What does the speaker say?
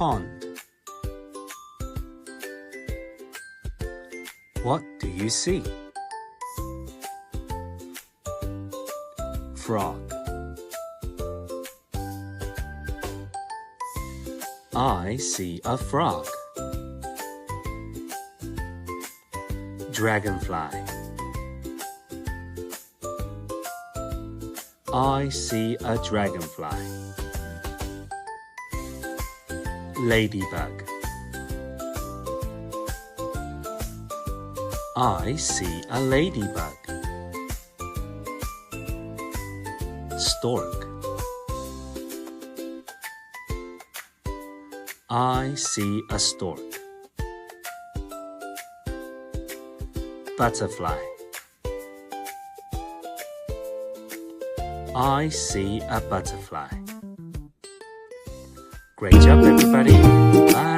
pond. What do you see? Frog. I see a frog. Dragonfly. I see a dragonfly. Ladybug. I see a ladybug. Stork. I see a stork. Butterfly. I see a butterfly. Great job, everybody. Bye.